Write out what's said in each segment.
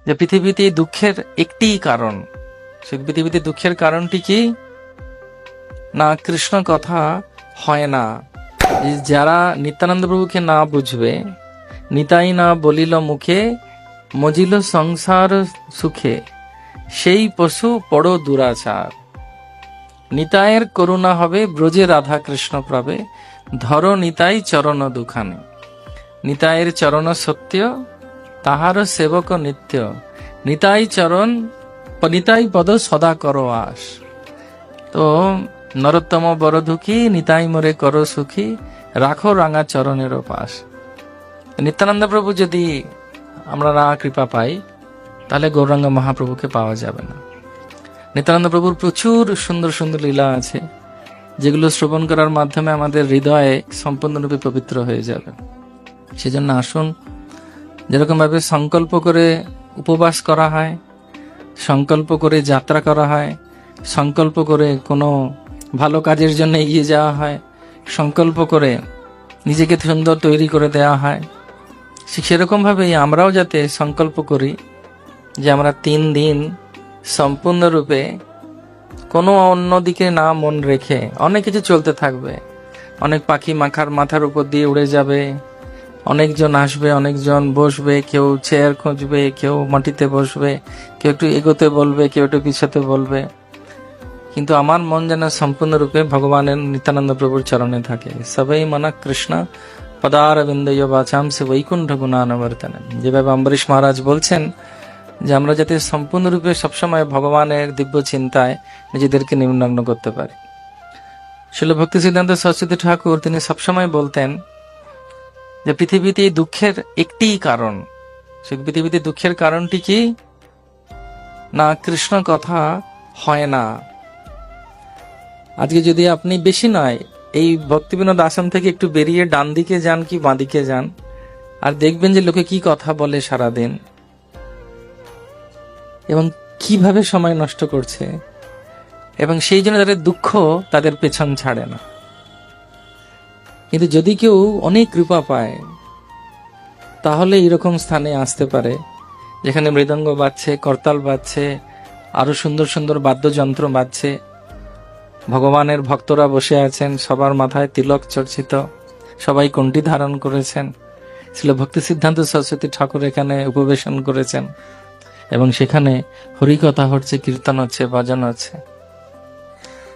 যে পৃথিবীতে দুঃখের একটিই কারণ, সে পৃথিবীতে দুঃখের কারণটি কি না, কৃষ্ণ কথা হয় না। যারা নিত্যানন্দ প্রভুকে না বুঝবে, নিতাই না বলিল মুখে, মজিল সংসার সুখে, সেই পশু পড়ো দুরাচার। নিতাইয়ের করুণা হবে, ব্রজে রাধা কৃষ্ণ পাবে, ধরো নিতাই চরণ দুখানে। নিতাইয়ের চরণ সত্য, তাহার সেবক নিত্য, নিতাই চরণ নিতাই পদ সদা করো আস। তো নরোত্তম বড় দুঃখী, নিতাই মোরে করো সুখী, রাখো রাঙা চরণের পাশ। নিত্যানন্দ প্রভু যদি আমরা না কৃপা পাই, তাহলে গৌরাঙ্গ মহাপ্রভুকে পাওয়া যাবে না। নিত্যানন্দ প্রভুর প্রচুর সুন্দর সুন্দর লীলা আছে, যেগুলো শ্রবণ করার মাধ্যমে আমাদের হৃদয়ে সম্পূর্ণরূপে পবিত্র হয়ে যাবে। সেজন্য আসুন, যেরকম ভাবে সংকল্প করে উপবাস করা হয়, সংকল্প করে যাত্রা করা হয়, সংকল্প করে কোনো ভালো কাজের জন্য এগিয়ে যাওয়া হয়, সংকল্প করে নিজেকে সুন্দর তৈরি করে দেওয়া হয়, সেরকম ভাবেই আমরাও যাতে সংকল্প করি যে আমরা 3 দিন সম্পূর্ণরূপে কোনো অন্যদিকে না মন রেখে, অনেক কিছু চলতে থাকবে, অনেক পাখি মাথার উপর দিয়ে উড়ে যাবে, অনেকজন আসবে, অনেকজন বসবে, কেউ চেয়ার খুঁজবে, কেউ মাটিতে বসবে, কেউ একটু এগোতে বলবে, কেউ একটু পিছাতে বলবে, কিন্তু আমার মন যেন সম্পূর্ণরূপে ভগবানের নিত্যানন্দ প্রভুর চরণে থাকে। সবাই মনা কৃষ্ণ পদারবিন্দয় বাচাম সে বৈকুণ্ঠ গুণানবর্তন। যেভাবে অম্বরীশ মহারাজ বলছেন যে আমরা যাতে সম্পূর্ণরূপে সবসময় ভগবানের দিব্য চিন্তায় নিজেদেরকে নিমগ্ন করতে পারি। শিল ভক্তি সিদ্ধান্ত সরস্বতী ঠাকুর তিনি সবসময় বলতেন যে পৃথিবীতে দুঃখের একটিই কারণ, সে পৃথিবীতে দুঃখের কারণটি কি না, কৃষ্ণ কথা হয় না। আজকে যদি আপনি বেশি নয়, এই ভক্তিবিনোদ আশ্রম থেকে একটু বেরিয়ে ডান দিকে যান কি বাঁ দিকে যান, আর দেখবেন যে লোকে কি কথা বলে সারাদিন এবং কিভাবে সময় নষ্ট করছে, এবং সেই জন্য তাদের দুঃখ তাদের পেছন ছাড়ে না। কিন্তু যদি কেউ অনেক কৃপা পায়, তাহলে এরকম স্থানে আসতে পারে যেখানে মৃদঙ্গ বাজছে, করতাল বাজছে, আরো সুন্দর সুন্দর বাদ্যযন্ত্র বাজছে, ভগবানের ভক্তরা বসে আছেন, সবার মাথায় তিলক চর্চিত, সবাই কণ্ঠী ধারণ করেছেন। ছিল ভক্তি সিদ্ধান্ত সরস্বতী ঠাকুর এখানে উপবেশন করেছেন, এবং সেখানে হরিকথা হচ্ছে, কীর্তন হচ্ছে, ভজন হচ্ছে।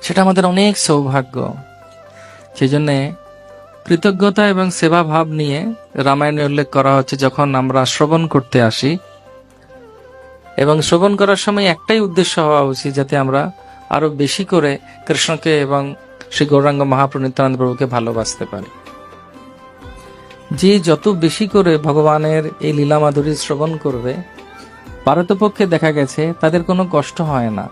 সেটা আমাদের অনেক সৌভাগ্য। সেই জন্যে কৃতজ্ঞতা এবং সেবা ভাব নিয়ে রামায়ণে উল্লেখ করা হচ্ছে, যখন আমরা শ্রবণ করতে আসি, এবং শ্রবণ করার সময় একটাই উদ্দেশ্য হওয়া উচিত, যাতে আমরা আরো বেশি করে কৃষ্ণকে এবং শ্রী গৌরাঙ্গ মহাপ্রভু নিত্যানন্দ প্রভুকে ভালোবাসতে পারি। যে যত বেশি করে ভগবানের এই লীলা মাধুরী শ্রবণ করবে, পারতপক্ষে দেখা গেছে তাদের কোনো কষ্ট হয় না।